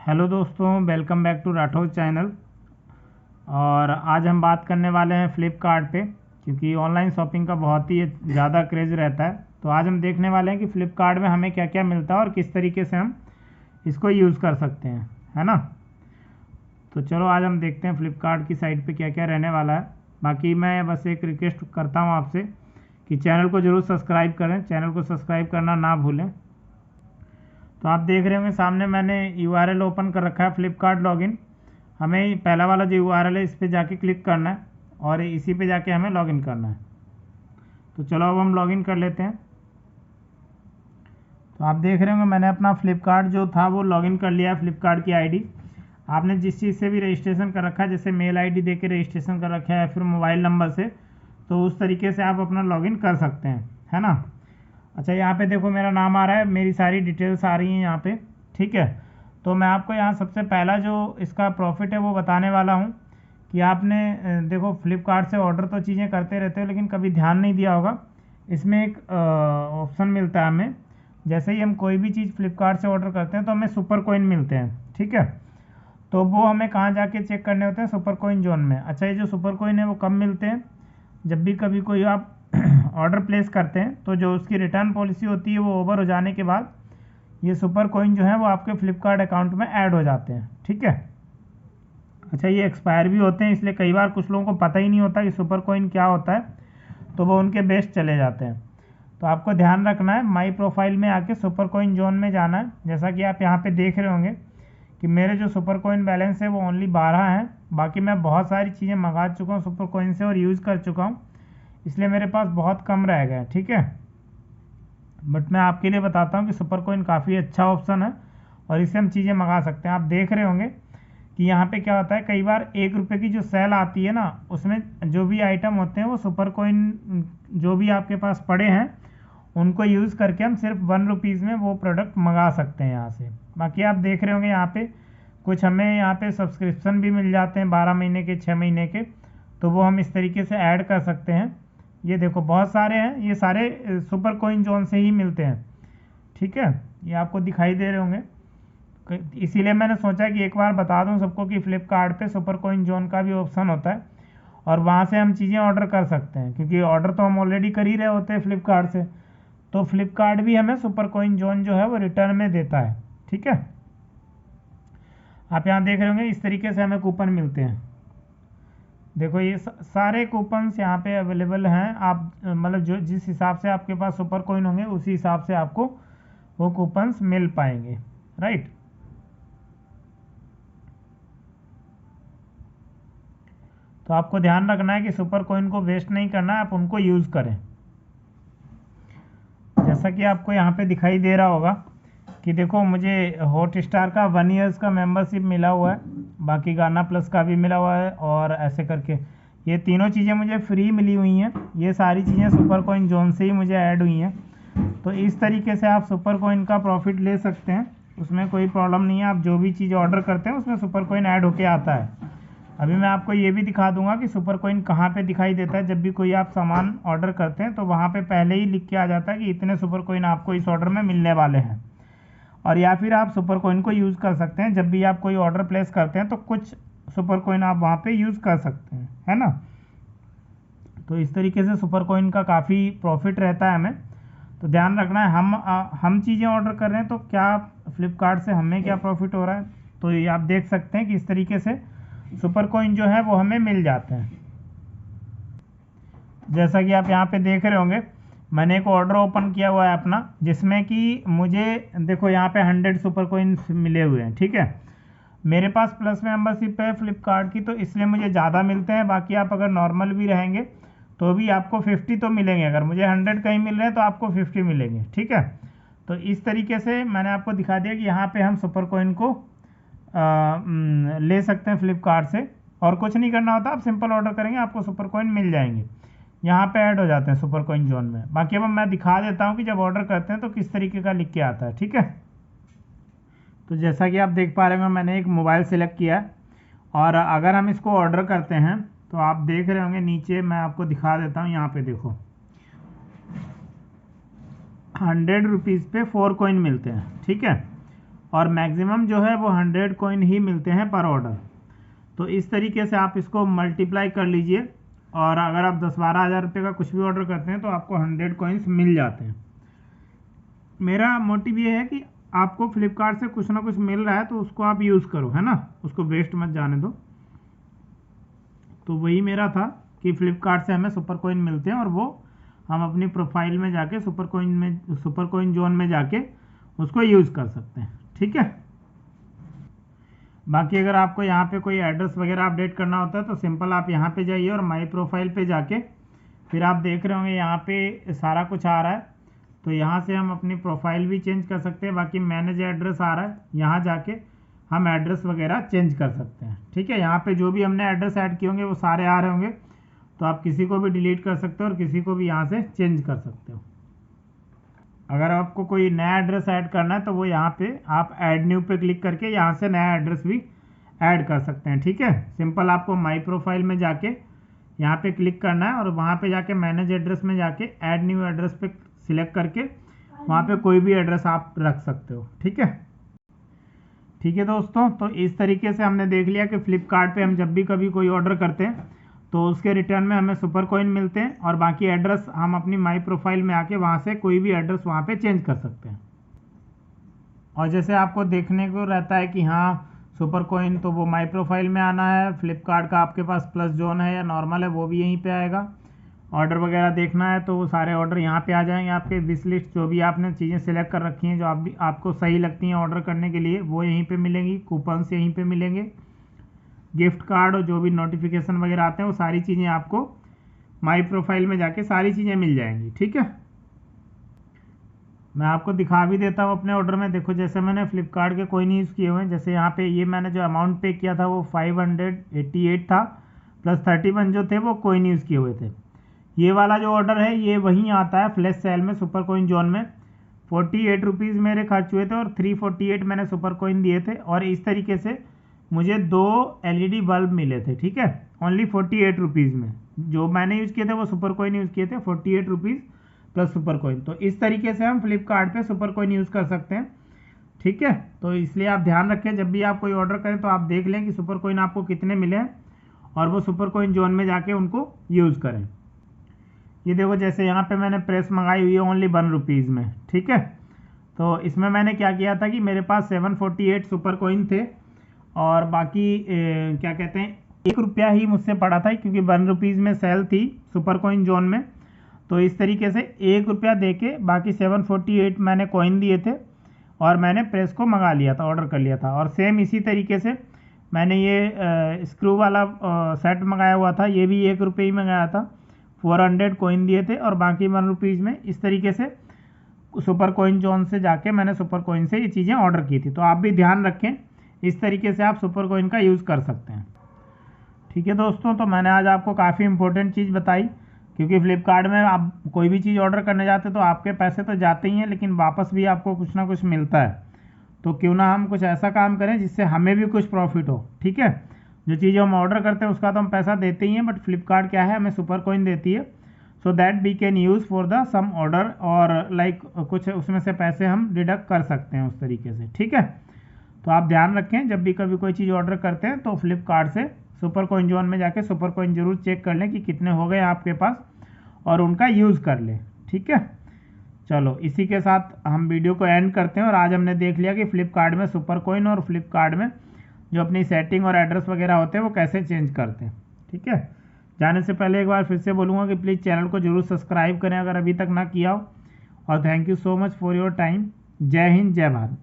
Hello दोस्तों, welcome back to Rathore channel. और आज हम बात करने वाले हैं फ़्लिपकार्ट पे, क्योंकि ऑनलाइन शॉपिंग का बहुत ही ज़्यादा क्रेज़ रहता है। तो आज हम देखने वाले हैं कि फ़्लिपकार्ट में हमें क्या क्या मिलता है और किस तरीके से हम इसको यूज़ कर सकते हैं, है ना। तो चलो आज हम देखते हैं फ़्लिपकार्ट की साइट पे क्या क्या रहने वाला है। बाकी मैं बस एक रिक्वेस्ट करता हूँ आपसे कि चैनल को ज़रूर सब्सक्राइब करें, चैनल को सब्सक्राइब करना ना भूलें। तो आप देख रहे होंगे सामने मैंने URL ओपन कर रखा है, फ़्लिपकार्ट लॉगिन। हमें पहला वाला जो URL है इस पर जाके क्लिक करना है और इसी पे जाके हमें लॉगिन करना है। तो चलो अब हम लॉगिन कर लेते हैं। तो आप देख रहे होंगे मैंने अपना फ़्लिपकार्ट जो था वो लॉगिन कर लिया है, फ़्लिपकार्ट की आईडी। आपने जिस चीज़ से भी रजिस्ट्रेशन कर रखा है, जैसे मेल आईडी दे के रजिस्ट्रेशन कर रखा है या फिर मोबाइल नंबर से, तो उस तरीके से आप अपना लॉगिन कर सकते हैं, है ना। अच्छा, यहाँ पे देखो मेरा नाम आ रहा है, मेरी सारी डिटेल्स आ रही हैं यहाँ पे, ठीक है। तो मैं आपको यहाँ सबसे पहला जो इसका प्रॉफिट है वो बताने वाला हूँ कि आपने देखो फ़्लिपकार्ट से ऑर्डर तो चीज़ें करते रहते हो, लेकिन कभी ध्यान नहीं दिया होगा। इसमें एक ऑप्शन मिलता है हमें, जैसे ही हम कोई भी चीज़ फ़्लिपकार्ट से ऑर्डर करते हैं तो हमें सुपर कॉइन मिलते हैं, ठीक है। तो वो हमें कहाँ जाके चेक करने होते हैं? सुपर कॉइन जोन में। अच्छा, ये जो सुपर कॉइन है वो कब मिलते हैं? जब भी कभी कोई आप ऑर्डर प्लेस करते हैं तो जो उसकी रिटर्न पॉलिसी होती है वो ओवर हो जाने के बाद ये सुपर कॉइन जो है वो आपके फ़्लिपकार्ट अकाउंट में ऐड हो जाते हैं, ठीक है। अच्छा, ये एक्सपायर भी होते हैं, इसलिए कई बार कुछ लोगों को पता ही नहीं होता कि सुपर कॉइन क्या होता है, तो वो उनके बेस्ट चले जाते हैं। तो आपको ध्यान रखना है, माई प्रोफाइल में आके सुपर कॉइन जोन में जाना है। जैसा कि आप यहाँ पे देख रहे होंगे कि मेरे जो सुपर कॉइन बैलेंस है वो ओनली 12 है। बाकी मैं बहुत सारी चीज़ें मंगा चुका हूँ सुपर कॉइन से और यूज़ कर चुका हूँ, इसलिए मेरे पास बहुत कम रह गए, ठीक है। बट मैं आपके लिए बताता हूँ कि सुपर कॉइन काफ़ी अच्छा ऑप्शन है और इससे हम चीज़ें मंगा सकते हैं। आप देख रहे होंगे कि यहाँ पे क्या होता है, कई बार 1 रुपये की जो सेल आती है ना, उसमें जो भी आइटम होते हैं वो सुपर कॉइन जो भी आपके पास पड़े हैं उनको यूज़ करके हम सिर्फ 1 रुपीज़ में वो प्रोडक्ट मंगा सकते हैं यहाँ से। बाकी आप देख रहे होंगे यहाँ पे कुछ हमें यहाँ पे सब्सक्रिप्शन भी मिल जाते हैं 12 महीने के, 6 महीने के, तो वो हम इस तरीके से ऐड कर सकते हैं। ये देखो बहुत सारे हैं, ये सारे सुपर कॉइन जोन से ही मिलते हैं, ठीक है। ये आपको दिखाई दे रहे होंगे, इसीलिए मैंने सोचा कि एक बार बता दूं सबको कि फ़्लिपकार्ट पे सुपर कॉइन जोन का भी ऑप्शन होता है और वहाँ से हम चीज़ें ऑर्डर कर सकते हैं, क्योंकि ऑर्डर तो हम ऑलरेडी कर ही रहे होते हैं फ़्लिपकार्ट से। तो फ़्लिपकार्ट भी हमें सुपर कॉइन जोन जो है वो रिटर्न में देता है, ठीक है। आप यहाँ देख रहे होंगे इस तरीके से हमें कूपन मिलते हैं। देखो ये सारे कूपन्स यहाँ पे अवेलेबल हैं। आप मतलब जो जिस हिसाब से आपके पास सुपर कॉइन होंगे उसी हिसाब से आपको वो कूपन्स मिल पाएंगे, राइट। तो आपको ध्यान रखना है कि सुपर कॉइन को वेस्ट नहीं करना है, आप उनको यूज़ करें। जैसा कि आपको यहाँ पे दिखाई दे रहा होगा कि देखो मुझे हॉटस्टार का 1 ईयर्स का मेंबरशिप मिला हुआ है, बाकी गाना प्लस का भी मिला हुआ है, और ऐसे करके ये तीनों चीज़ें मुझे फ्री मिली हुई हैं। ये सारी चीज़ें सुपर कॉइन जोन से ही मुझे ऐड हुई हैं। तो इस तरीके से आप सुपर कॉइन का प्रॉफिट ले सकते हैं, उसमें कोई प्रॉब्लम नहीं है। आप जो भी चीज़ ऑर्डर करते हैं उसमें सुपर कॉइन ऐड होके आता है। अभी मैं आपको ये भी दिखा दूंगा कि सुपर कॉइन कहाँ पे दिखाई देता है। जब भी कोई आप सामान ऑर्डर करते हैं तो वहाँ पे पहले ही लिख के आ जाता है कि इतने सुपर कॉइन आपको इस ऑर्डर में मिलने वाले हैं। और या फिर आप सुपर कॉइन को यूज़ कर सकते हैं, जब भी आप कोई ऑर्डर प्लेस करते हैं तो कुछ सुपर कॉइन आप वहाँ पे यूज़ कर सकते हैं, है ना। तो इस तरीके से सुपर कॉइन का काफ़ी प्रॉफिट रहता है हमें। तो ध्यान रखना है, हम चीज़ें ऑर्डर कर रहे हैं तो क्या फ़्लिपकार्ट से हमें क्या प्रॉफिट हो रहा है। तो ये आप देख सकते हैं कि इस तरीके से सुपर कॉइन जो है वो हमें मिल जाते हैं। जैसा कि आप यहाँ पे देख रहे होंगे मैंने एक ऑर्डर ओपन किया हुआ है अपना, जिसमें कि मुझे देखो यहाँ पे 100 सुपर कॉइन्स मिले हुए हैं, ठीक है। मेरे पास प्लस मेंबरशिप है फ़्लिपकार्ट की, तो इसलिए मुझे ज़्यादा मिलते हैं। बाकी आप अगर नॉर्मल भी रहेंगे तो भी आपको 50 तो मिलेंगे। अगर मुझे 100 कहीं मिल रहे हैं तो आपको 50 मिलेंगे, ठीक है। तो इस तरीके से मैंने आपको दिखा दिया कि यहाँ पे हम सुपर कॉइन को ले सकते हैं फ़्लिपकार्ट से, और कुछ नहीं करना होता। आप सिंपल ऑर्डर करेंगे आपको सुपर कॉइन मिल जाएंगे, यहाँ पे ऐड हो जाते हैं सुपर कॉइन जोन में। बाकी अब मैं दिखा देता हूँ कि जब ऑर्डर करते हैं तो किस तरीके का लिख के आता है, ठीक है। तो जैसा कि आप देख पा रहे हैं मैंने एक मोबाइल सेलेक्ट किया है, और अगर हम इसको ऑर्डर करते हैं तो आप देख रहे होंगे नीचे, मैं आपको दिखा देता हूँ। यहाँ पे देखो 100 रुपीज़ पे 4 कॉइन मिलते हैं, ठीक है। और मैक्सिमम जो है वो 100 कॉइन ही मिलते हैं पर ऑर्डर। तो इस तरीके से आप इसको मल्टीप्लाई कर लीजिए, और अगर आप 10-12 हज़ार रुपये का कुछ भी ऑर्डर करते हैं तो आपको 100 कॉइन्स मिल जाते हैं। मेरा मोटिव ये है कि आपको फ्लिपकार्ट से कुछ ना कुछ मिल रहा है तो उसको आप यूज़ करो, है ना, उसको वेस्ट मत जाने दो। तो वही मेरा था कि फ्लिपकार्ट से हमें सुपर कॉइन मिलते हैं और वो हम अपनी प्रोफाइल में जाके सुपर कॉइन जोन में जाके उसको यूज़ कर सकते हैं। ठीक है। बाकी अगर आपको यहाँ पे कोई एड्रेस वगैरह अपडेट करना होता है तो सिंपल आप यहाँ पे जाइए और माई प्रोफाइल पे जाके फिर आप देख रहे होंगे यहाँ पे सारा कुछ आ रहा है। तो यहाँ से हम अपनी प्रोफाइल भी चेंज कर सकते हैं। बाकी मैनेज एड्रेस आ रहा है, यहाँ जाके हम एड्रेस वगैरह चेंज कर सकते हैं। ठीक है। यहाँ पे जो भी हमने एड्रेस ऐड किए होंगे वो सारे आ रहे होंगे, तो आप किसी को भी डिलीट कर सकते हो और किसी को भी यहाँ से चेंज कर सकते हो। अगर आपको कोई नया एड्रेस ऐड करना है तो वो यहाँ पे आप ऐड न्यू पे क्लिक करके यहाँ से नया एड्रेस भी ऐड कर सकते हैं। ठीक है। सिंपल आपको माई प्रोफाइल में जाके यहाँ पे क्लिक करना है और वहाँ पे जाके मैनेज एड्रेस में जाके ऐड न्यू एड्रेस पे सिलेक्ट करके वहाँ पे कोई भी एड्रेस आप रख सकते हो। ठीक है। ठीक है दोस्तों, तो इस तरीके से हमने देख लिया कि फ्लिपकार्ट पे हम जब भी कभी कोई ऑर्डर करते हैं तो उसके रिटर्न में हमें सुपर कॉइन मिलते हैं, और बाकी एड्रेस हम अपनी माई प्रोफाइल में आके वहाँ से कोई भी एड्रेस वहाँ पे चेंज कर सकते हैं। और जैसे आपको देखने को रहता है कि हाँ सुपर कॉइन, तो वो माई प्रोफाइल में आना है। फ्लिपकार्ट का आपके पास प्लस जोन है या नॉर्मल है वो भी यहीं पे आएगा। ऑर्डर वगैरह देखना है तो वो सारे ऑर्डर यहाँ पे आ जाएंगे। आपके विश लिस्ट जो भी आपने चीज़ें सेलेक्ट कर रखी हैं जो आपको सही लगती हैं ऑर्डर करने के लिए वो यहीं पे मिलेंगी। कूपन्स यहीं पे मिलेंगे, गिफ्ट कार्ड और जो भी नोटिफिकेशन वगैरह आते हैं वो सारी चीज़ें आपको माई प्रोफाइल में जाके सारी चीज़ें मिल जाएंगी। ठीक है। मैं आपको दिखा भी देता हूँ अपने ऑर्डर में। देखो जैसे मैंने फ्लिपकार्ट के कोई नहीं यूज़ किए हुए हैं, जैसे यहाँ पे ये मैंने जो अमाउंट पे किया था वो 588 था, प्लस 31 जो थे वो कोई नहीं यूज़ किए हुए थे। ये वाला जो ऑर्डर है ये वहीं आता है फ्लैश सेल में सुपर कॉइन जोन में। 48 रुपीज़ मेरे खर्च हुए थे और 348 मैंने सुपर कॉइन दिए थे, और इस तरीके से मुझे 2 LED बल्ब मिले थे। ठीक है। ओनली 48 रुपीज़ में जो मैंने यूज़ किए थे वो सुपर कॉइन यूज़ किए थे, 48 रुपीज़ प्लस सुपर कॉइन। तो इस तरीके से हम फ्लिपकार्ट पे सुपर कॉइन यूज़ कर सकते हैं। ठीक है। तो इसलिए आप ध्यान रखें जब भी आप कोई ऑर्डर करें तो आप देख लें कि सुपर कॉइन आपको कितने मिले हैं और वो सुपर कॉइन जोन में जाके उनको यूज़ करें। ये देखो जैसे यहाँ पे मैंने प्रेस मंगाई हुई है ओनली 1 रुपीज़ में। ठीक है। तो इसमें मैंने क्या किया था कि मेरे पास 748 सुपर कॉइन थे और बाकी क्या कहते हैं 1 रुपया ही मुझसे पड़ा था, क्योंकि 1 रुपीज़ में सेल थी सुपर कॉइन जोन में। तो इस तरीके से 1 रुपया दे के बाकी 748 मैंने कॉइन दिए थे और मैंने प्रेस को मंगा लिया था, ऑर्डर कर लिया था। और सेम इसी तरीके से मैंने ये स्क्रू वाला सेट मंगाया हुआ था, ये भी 1 रुपये ही मंगाया था, 400 कॉइन दिए थे और बाकी 1 रुपीज़ में। इस तरीके से सुपर कॉइन जोन से जाके मैंने सुपर कॉइन से ये चीज़ें ऑर्डर की थी। तो आप भी ध्यान रखें, इस तरीके से आप सुपर कॉइन का यूज़ कर सकते हैं। ठीक है दोस्तों, तो मैंने आज आपको काफ़ी इंपॉर्टेंट चीज़ बताई, क्योंकि फ्लिपकार्ट में आप कोई भी चीज़ ऑर्डर करने जाते तो आपके पैसे तो जाते ही हैं, लेकिन वापस भी आपको कुछ ना कुछ मिलता है। तो क्यों ना हम कुछ ऐसा काम करें जिससे हमें भी कुछ प्रॉफिट हो। ठीक है। जो चीज़ें हम ऑर्डर करते हैं उसका तो हम पैसा देते ही हैं, बट फ्लिपकार्ट क्या है हमें सुपर कॉइन देती है, so that we can use for the some order, और लाइक कुछ उसमें से पैसे हम डिडक्ट कर सकते हैं उस तरीके से। ठीक है। तो आप ध्यान रखें जब भी कभी कोई चीज़ ऑर्डर करते हैं तो फ्लिपकार्ट से सुपर कॉइन जोन में जाके सुपर कॉइन जरूर चेक कर लें कि कितने हो गए आपके पास और उनका यूज़ कर लें। ठीक है। चलो इसी के साथ हम वीडियो को एंड करते हैं। और आज हमने देख लिया कि फ्लिपकार्ट में सुपर कॉइन और फ्लिपकार्ट में जो अपनी सेटिंग और एड्रेस वगैरह होते हैं वो कैसे चेंज करते हैं। ठीक है। जाने से पहले एक बार फिर से बोलूँगा कि प्लीज़ चैनल को जरूर सब्सक्राइब करें अगर अभी तक ना किया हो। और thank you so much for your time. जय हिंद, जय भारत।